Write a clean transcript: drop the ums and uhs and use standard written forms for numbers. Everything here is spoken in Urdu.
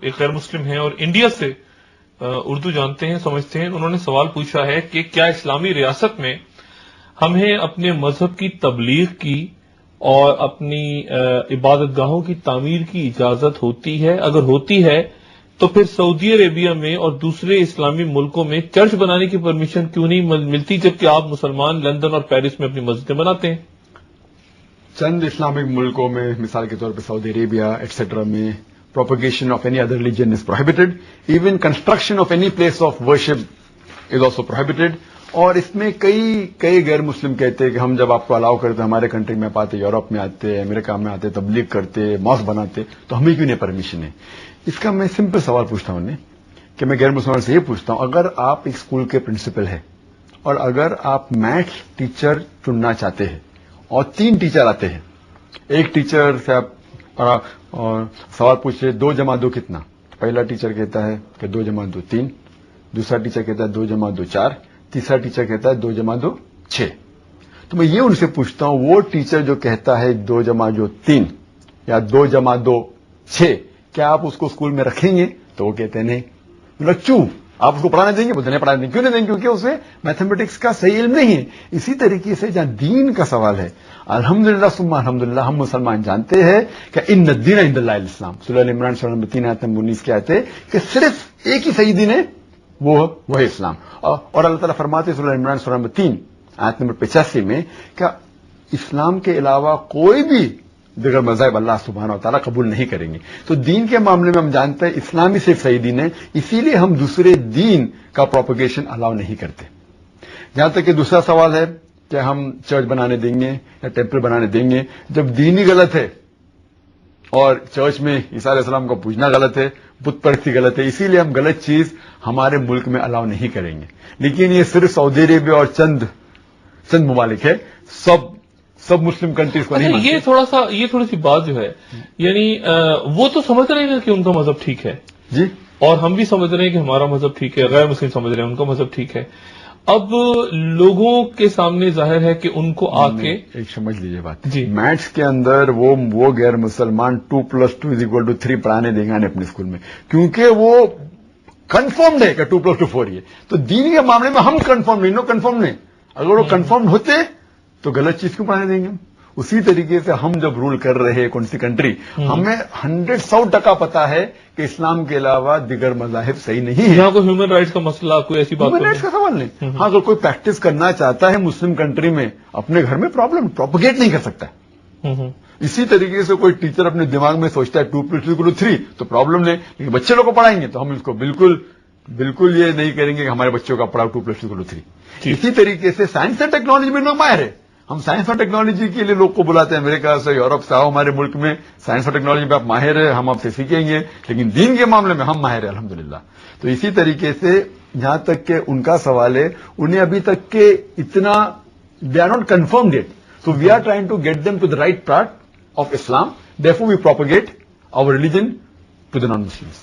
ایک غیر مسلم ہیں اور انڈیا سے اردو جانتے ہیں، سمجھتے ہیں. انہوں نے سوال پوچھا ہے کہ کیا اسلامی ریاست میں ہمیں اپنے مذہب کی تبلیغ کی اور اپنی عبادت گاہوں کی تعمیر کی اجازت ہوتی ہے؟ اگر ہوتی ہے تو پھر سعودی عربیہ میں اور دوسرے اسلامی ملکوں میں چرچ بنانے کی پرمیشن کیوں نہیں ملتی، جبکہ آپ مسلمان لندن اور پیرس میں اپنی مسجدیں بناتے ہیں؟ چند اسلامک ملکوں میں، مثال کے طور پہ سعودی عربیہ ایٹسٹرا میں، propagation of any other religion is prohibited. Even construction of any place of worship is also prohibited. اور اس میں کئی غیر مسلم کہتے ہیں کہ ہم جب آپ کو الاؤ کرتے ہمارے کنٹری میں آتے، یورپ میں آتے، امریکہ میں آتے، تبلیغ کرتے، ماسک بناتے، تو ہمیں کیوں نہیں پرمیشن ہے؟ اس کا میں سمپل سوال پوچھتا ہوں کہ میں غیر مسلمان سے یہ پوچھتا ہوں، اگر آپ ایک اسکول کے پرنسپل ہیں اور اگر آپ میتھس ٹیچر چننا چاہتے ہیں اور 3 ٹیچر آتے ہیں، ایک ٹیچر سے آپ اور سوال پوچھ رہے 2 + 2 کتنا؟ پہلا ٹیچر کہتا ہے کہ 2 + 2 3، دوسرا ٹیچر کہتا ہے 2 + 2 4، تیسرا ٹیچر کہتا ہے 2 + 2 6۔ تو میں یہ ان سے پوچھتا ہوں، وہ ٹیچر جو کہتا ہے 2 + 2 3 یا 2 + 2 6، کیا آپ اس کو اسکول میں رکھیں گے؟ تو وہ کہتے ہیں نہیں۔ مطلب کیوں؟ آپ اس کو پڑھانے دیں گے؟ بولتے نہیں پڑھانے دیں گے۔ کیوں نہیں دیں گے؟ کیونکہ اسے میتھمیٹکس کا صحیح علم نہیں ہے۔ اسی طریقے سے جہاں دین کا سوال ہے، الحمدللہ ثم الحمدللہ، ہم مسلمان جانتے ہیں کہ ان الدین عند اللہ الاسلام، سورہ عمران سورہ نمبر 3 آیت نمبر 19 کے آیت ہے کہ صرف ایک ہی صحیح دین ہے، وہ ہے اسلام۔ اور اللہ تعالیٰ فرماتے ہیں سورہ عمران سورہ نمبر 3 آیت نمبر 85 میں کہ اسلام کے علاوہ کوئی بھی دیگر مذاہب اللہ سبحانہ و تعالیٰ قبول نہیں کریں گے۔ تو دین کے معاملے میں ہم جانتے ہیں اسلام ہی صرف صحیح دین ہے، اسی لیے ہم دوسرے دین کا پروپیگیشن الاؤ نہیں کرتے۔ جہاں تک کہ دوسرا سوال ہے کہ ہم چرچ بنانے دیں گے یا ٹیمپل بنانے دیں گے، جب دین ہی غلط ہے اور چرچ میں عیسیٰ علیہ السلام کو پوجنا غلط ہے، بت پرستی غلط ہے، اسی لیے ہم غلط چیز ہمارے ملک میں الاؤ نہیں کریں گے۔ لیکن یہ صرف سعودی عربیہ اور چند ممالک ہے، سب مسلم کنٹریز کو نہیں مانتے۔ یہ تھوڑی سی بات جو ہے، یعنی وہ تو سمجھ رہے ہیں کہ ان کا مذہب ٹھیک ہے جی، اور ہم بھی سمجھ رہے ہیں کہ ہمارا مذہب ٹھیک ہے، غیر مسلم سمجھ رہے ہیں ان کا مذہب ٹھیک ہے۔ اب لوگوں کے سامنے ظاہر ہے کہ ان کو آ کے ایک سمجھ لیجیے بات جی، میتھس کے اندر وہ غیر مسلمان 2 + 2 = 3 پڑھانے دیں گے اپنے اسکول میں، کیونکہ وہ کنفرمڈ ہے کہ 2 + 2 4 یہ۔ تو دین کے معاملے میں ہم کنفرم نہیں، کنفرم نہیں۔ اگر وہ کنفرم ہوتے تو غلط چیز کیوں پڑھانے دیں گے؟ اسی طریقے سے ہم جب رول کر رہے ہیں کون سی کنٹری، ہمیں 100% پتا ہے کہ اسلام کے علاوہ دیگر مذاہب صحیح نہیں ہے۔ یہاں کوئی ہیومن رائٹس کا مسئلہ، کوئی ایسی بات ہیومن رائٹس کا سوال نہیں۔ ہاں، اگر کوئی پریکٹس کرنا چاہتا ہے مسلم کنٹری میں اپنے گھر میں پروپیگیٹ نہیں کر سکتا ہے۔ اسی طریقے سے کوئی ٹیچر اپنے دماغ میں سوچتا ہے 2 + 2 = 3 تو پرابلم نہیں، لیکن بچے لوگ کو پڑھائیں گے تو ہم اس کو بالکل یہ نہیں کریں گے کہ ہمارے بچوں کا پڑھاؤ 2 + 2 = 3۔ اسی طریقے سے سائنس اینڈ ٹیکنالوجی میں لوگ ماہر ہے، ہم سائنس اور ٹیکنالوجی کے لیے لوگ کو بلاتے ہیں امریکہ سے، یورپ سے، آؤ ہمارے ملک میں سائنس اور ٹیکنالوجی میں آپ ماہر ہیں، ہم آپ سے سیکھیں گے، لیکن دین کے معاملے میں ہم ماہر ہیں الحمدللہ۔ تو اسی طریقے سے جہاں تک کہ ان کا سوال ہے، انہیں ابھی تک کہ اتنا they are not confirmed yet, so we are trying to get them to the right part of Islam, therefore we propagate our religion to the non-Muslims.